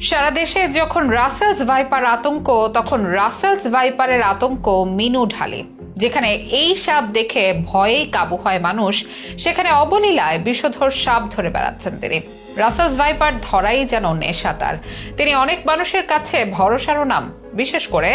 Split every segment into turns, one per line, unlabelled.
সারা দেশে যখন Russell's viper আতঙ্ক, তখন রাসেলস ভাইপারের আতঙ্ক মিনু ঢালি। যেখানে এই সাপ দেখে ভয়ে কাবু হয় মানুষ, সেখানে অবলীলায় বিষধর সাপ ধরে বেড়াচ্ছেন তিনি। রাসেলস ভাইপার ধরাই যেন নেশা তার। তিনি অনেক মানুষের কাছে ভরসারও নাম। বিশেষ করে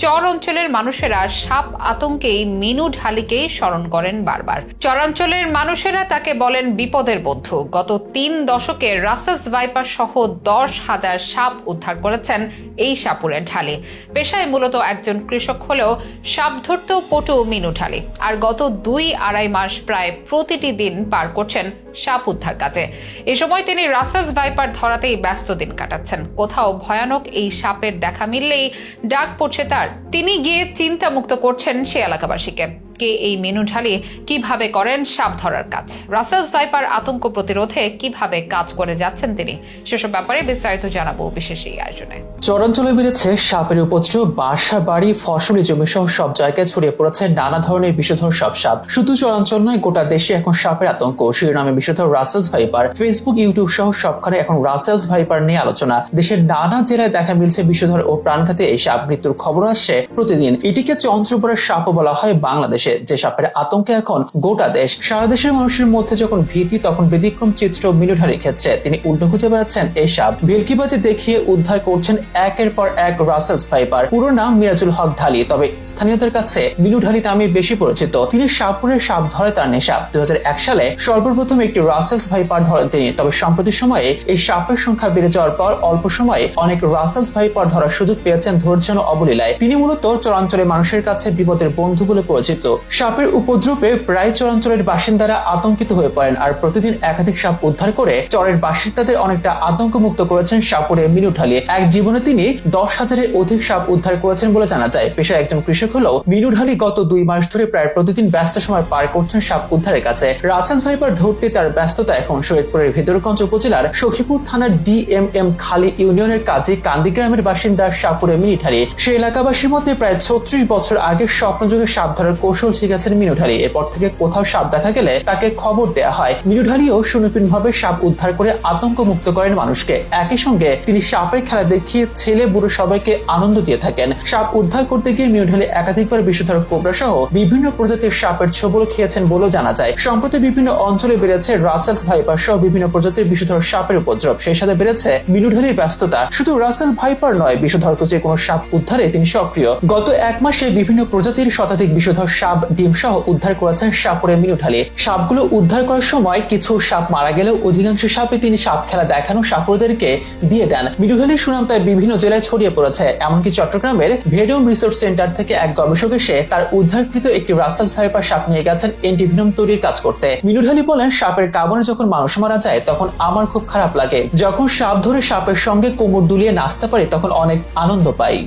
চর অঞ্চলের মানুষেরা সাপ আতঙ্কেই মিনু ঢালিকেই স্মরণ করেন বারবার। চরাঞ্চলের মানুষেরা তাকে বলেন বিপদের বন্ধু। গত 3 দশকে রাসেলস ভাইপার সহ 10,000 সাপ উদ্ধার করেছেন এই সাপুরের ঢালি। পেশায় মূলত একজন কৃষক হলেও সাপ ধরতেও পটু মিনু ঢালি। আর গত 2-2.5 মাস প্রায় প্রতিটি দিন পার করছেন সাপ উদ্ধার কাজে। এ সময় তিনি রাসেলস ভাইপার ধরাতেই ব্যস্ত দিন কাটাচ্ছেন। কোথাও ভয়ানক এই সাপের দেখা মিললেই ডাক পড়ছে তার। তিনি গিয়ে চিন্তামুক্ত করছেন সে এলাকাবাসীকে। কে এই মিনু ঢালি কিভাবে করেন সাপ ধরার কাজ, রাসেলস ভাইপার আতঙ্ক প্রতিরোধে কিভাবে কাজ করে যাচ্ছেন তিনি, সেসব ব্যাপারে বিস্তারিত জানাবো বিশেষ এই আয়োজনে।
চরাঞ্চলে বেড়েছে সাপের উপদ্রব। বাসা বাড়ি ফসলি জমি সহ সব জায়গায় ছড়িয়ে পড়েছে নানা ধরনের বিষধর সব সাপ। শুধু চরাঞ্চল নয়, গোটা দেশে এখন সাপের আতঙ্ক। শিরোনামে বিষধর রাসেলস ভাইপার। ফেসবুক, ইউটিউব সহ সবখানে এখন রাসেলস ভাইপার নিয়ে আলোচনা। দেশের নানা জেলায় দেখা মিলছে বিষধর ও প্রাণঘাতী এই সাপ। মৃত্যুর খবর আসছে প্রতিদিন। এটিকে চন্দ্রপুরের সাপও বলা হয় বাংলাদেশে, যে সাপের আতঙ্কে এখন গোটা দেশ। সারা দেশের মানুষের মধ্যে যখন ভীতি, তখন ব্যতিক্রম চিত্র মিনু ঢালির ক্ষেত্রে। তিনি উল্টো খুঁজে বেড়াচ্ছেন এই সাপ। ভেলকিবাজি দেখিয়ে উদ্ধার করছেন একের পর এক রাসেলস ভাইপার। পুরো নাম মিরাজুল হক ঢালি, তবে স্থানীয়দের কাছে মিনু ঢালি নামে বেশি পরিচিত। তিনি সাপুরের সাপ ধরে তার নেশা। 2001 সালে সর্বপ্রথম একটি রাসেলস ভাইপার ধরেন তিনি। তবে সাম্প্রতিক সময়ে এই সাপের সংখ্যা বেড়ে যাওয়ার পর অল্প সময়ে অনেক রাসেলস ভাইপার ধরার সুযোগ পেয়েছেন ধৈর্য ও অবলীলায়। তিনি মূলত চরাঞ্চলের মানুষের কাছে বিপদের বন্ধু বলে পরিচিত। সাপের উপদ্রবে প্রায় চরাঞ্চলের বাসিন্দারা আতঙ্কিত হয়ে পড়েন, আর প্রতিদিন একাধিক সাপ উদ্ধার করে চরের বাসিন্দাদের অনেকটা আতঙ্কমুক্ত করেছেন সাপুরে মিনু ঢালি। এক জীবনে তিনি 10,000-এর অধিক সাপ উদ্ধার করেছেন বলে জানা যায়। পেশায় একজন কৃষক হলেও মিনু ঢালি গত 2 মাস ধরে প্রায় প্রতিদিন ব্যস্ত সময় পার করছেন সাপ উদ্ধারের কাছে। রাসেলস ভাইপার ধরতে তার ব্যস্ততা এখন শরীয়তপুরের ভেদরগঞ্জ উপজেলার সখীপুর থানার ডিএমএম খালি ইউনিয়নের কাজী কান্দি গ্রামের বাসিন্দা সাপুরে মিনু ঢালি। সে এলাকাবাসীর মধ্যে প্রায় 36 বছর আগে স্বপ্নযোগে সাপ ধরার কৌশল শিখেছেন মিনু ঢালি। এরপর থেকে কোথাও সাপ দেখা গেলে তাকে খবর দেয়া হয়। মিনু ঢালিও সুনিপুণভাবে সাপ উদ্ধার করে আতঙ্ক মুক্ত করেন মানুষকে। একই সঙ্গে তিনি সাপের খেলা দেখিয়ে ছেলে বুড়ো সবাইকে আনন্দ দিয়ে থাকেন। সাপ উদ্ধার করতে গিয়ে মিনু ঢালি একাধিকবার বিষধর কোবরা সহ বিভিন্ন প্রজাতির সাপের ছোবল খেয়েছেন বলেও জানা যায়। সম্প্রতি বিভিন্ন অঞ্চলে বেড়েছে রাসেলস ভাইপার সহ বিভিন্ন প্রজাতির বিষধর সাপের উপদ্রব। সেই সাথে বেড়েছে মিনু ঢালির ব্যস্ততা। শুধু রাসেল ভাইপার নয়, বিষধর যে কোনো সাপ উদ্ধারে তিনি সক্রিয়। গত 1 মাসে বিভিন্ন প্রজাতির শতাধিক বিষধর সাপ ডিম সহ উদ্ধার করেছেন সাপুরে মিনু ঢালি। সাপগুলো উদ্ধার করার সময় কিছু সাপ মারা গেলেও অধিকাংশ সাপে তিনি সাপ খেলা দেখানো সাপুরদেরকে দিয়ে দেন। মিনু ঢালির সুনাম তাই বিভিন্ন জেলায় ছড়িয়ে পড়েছে। এমনকি চট্টগ্রামের ভেডিওম রিসোর্ট সেন্টার থেকে এক গবেষক এসে তার উদ্ধারকৃত একটি রাসেলস ভাইপার সাপ নিয়ে গেছেন এন্টিভেনম তৈরির কাজ করতে। মিনু ঢালি বলেন, সাপের কামড়ে যখন মানুষ মারা যায় তখন আমার খুব খারাপ লাগে। যখন সাপ ধরে সাপের সঙ্গে কোমর দুলিয়ে নাচতে পারি তখন অনেক আনন্দ পাই।